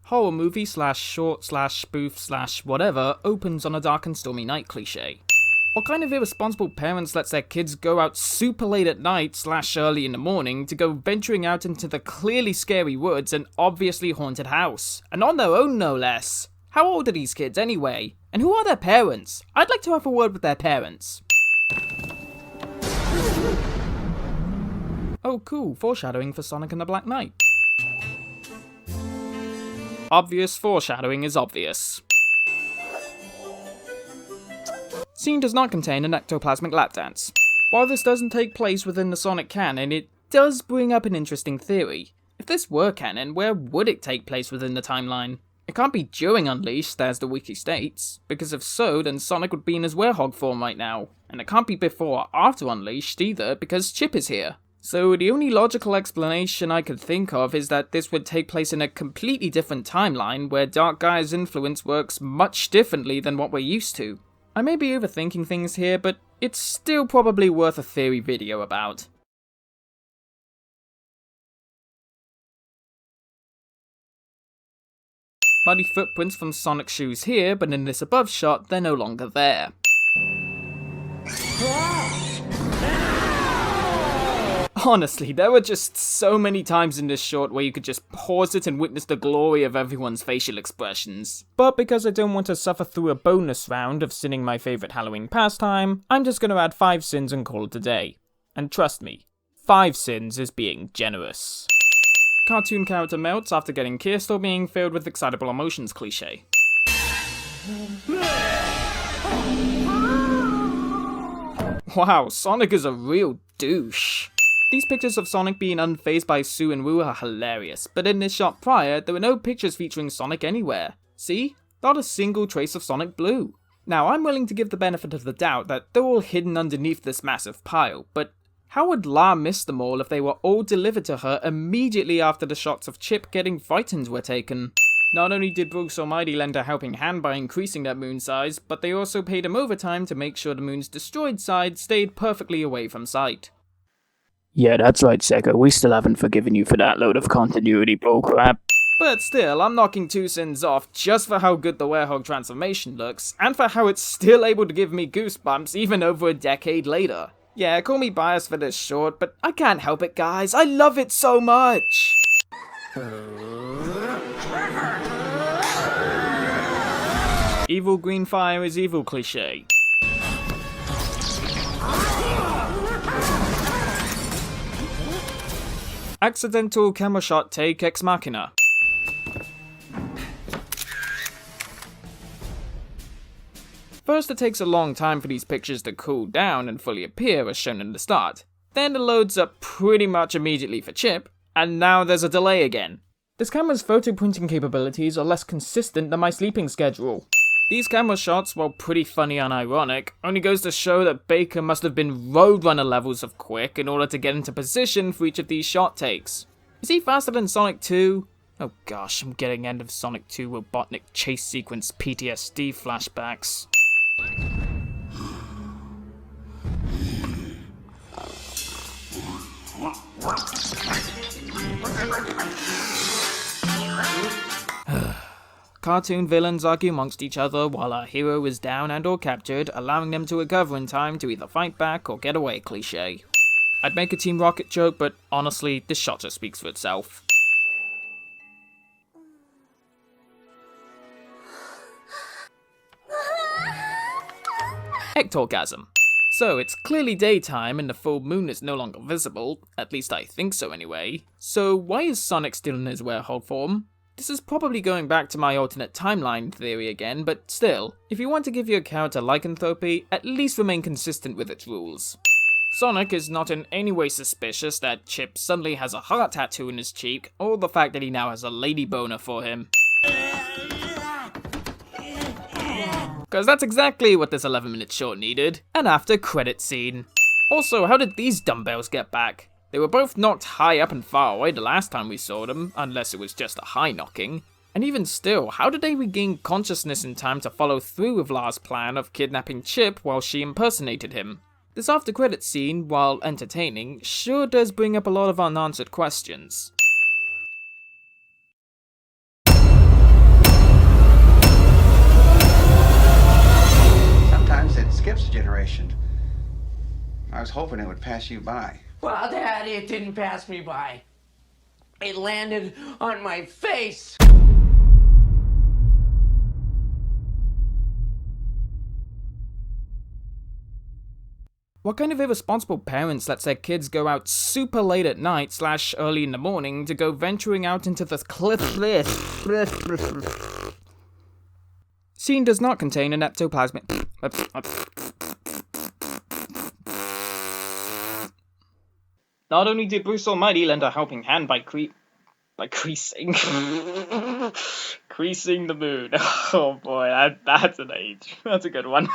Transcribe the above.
horror movie slash short slash spoof slash whatever opens on a dark and stormy night cliché. What kind of irresponsible parents lets their kids go out super late at night slash early in the morning to go venturing out into the clearly scary woods and obviously haunted house? And on their own, no less. How old are these kids anyway? And who are their parents? I'd like to have a word with their parents. Oh cool, foreshadowing for Sonic and the Black Knight. Obvious foreshadowing is obvious. Scene does not contain an ectoplasmic lap dance. While this doesn't take place within the Sonic canon, it does bring up an interesting theory. If this were canon, where would it take place within the timeline? It can't be during Unleashed, as the wiki states, because if so, then Sonic would be in his Werehog form right now. And it can't be before or after Unleashed either, because Chip is here. So the only logical explanation I could think of is that this would take place in a completely different timeline, where Dark Gaia's influence works much differently than what we're used to. I may be overthinking things here, but it's still probably worth a theory video about. Muddy footprints from Sonic's shoes here, but in this above shot, they're no longer there. Honestly, there were just so many times in this short where you could just pause it and witness the glory of everyone's facial expressions. But because I don't want to suffer through a bonus round of sinning my favourite Halloween pastime, I'm just going to add 5 sins and call it a day. And trust me, 5 sins is being generous. Cartoon character melts after getting kissed or being filled with excitable emotions cliché. Wow, Sonic is a real douche. These pictures of Sonic being unfazed by Sue and Wu are hilarious, but in this shot prior, there were no pictures featuring Sonic anywhere. See? Not a single trace of Sonic Blue. Now, I'm willing to give the benefit of the doubt that they're all hidden underneath this massive pile, but how would La miss them all if they were all delivered to her immediately after the shots of Chip getting frightened were taken? Not only did Bruce Almighty lend a helping hand by increasing that moon size, but they also paid him overtime to make sure the moon's destroyed side stayed perfectly away from sight. Yeah, that's right, Sega. We still haven't forgiven you for that load of continuity bullcrap. But still, I'm knocking 2 sins off just for how good the Werehog transformation looks, and for how it's still able to give me goosebumps even over a decade later. Yeah, call me biased for this short, but I can't help it, guys. I love it so much! Evil green fire is evil cliché. Accidental camera shot take ex machina. First, it takes a long time for these pictures to cool down and fully appear as shown in the start. Then it loads up pretty much immediately for Chip, and now there's a delay again. This camera's photo printing capabilities are less consistent than my sleeping schedule. These camera shots, while pretty funny and ironic, only goes to show that Baker must have been Roadrunner levels of quick in order to get into position for each of these shot takes. Is he faster than Sonic 2? Oh gosh, I'm getting end of Sonic 2 Robotnik chase sequence PTSD flashbacks. Cartoon villains argue amongst each other while our hero is down and or captured, allowing them to recover in time to either fight back or get away cliché. I'd make a Team Rocket joke, but honestly, this shot just speaks for itself. Ectorgasm. So it's clearly daytime and the full moon is no longer visible, at least I think so anyway. So why is Sonic still in his Werehog form? This is probably going back to my alternate timeline theory again, but still, if you want to give your character lycanthropy, at least remain consistent with its rules. Sonic is not in any way suspicious that Chip suddenly has a heart tattoo in his cheek, or the fact that he now has a lady boner for him. Cause that's exactly what this 11-minute short needed, an after credit scene. Also, how did these dumbbells get back? They were both knocked high up and far away the last time we saw them, unless it was just a high knocking. And even still, how did they regain consciousness in time to follow through with Lara's plan of kidnapping Chip while she impersonated him? This after credit scene, while entertaining, sure does bring up a lot of unanswered questions. skips a generation. I was hoping it would pass you by. Well, Daddy, it didn't pass me by. It landed on my face. What kind of irresponsible parents lets their kids go out super late at night / early in the morning to go venturing out into the cliff? Scene does not contain an ectoplasmic. Not only did Bruce Almighty lend a helping hand by creasing creasing the moon. Oh boy, that's an age. That's a good one.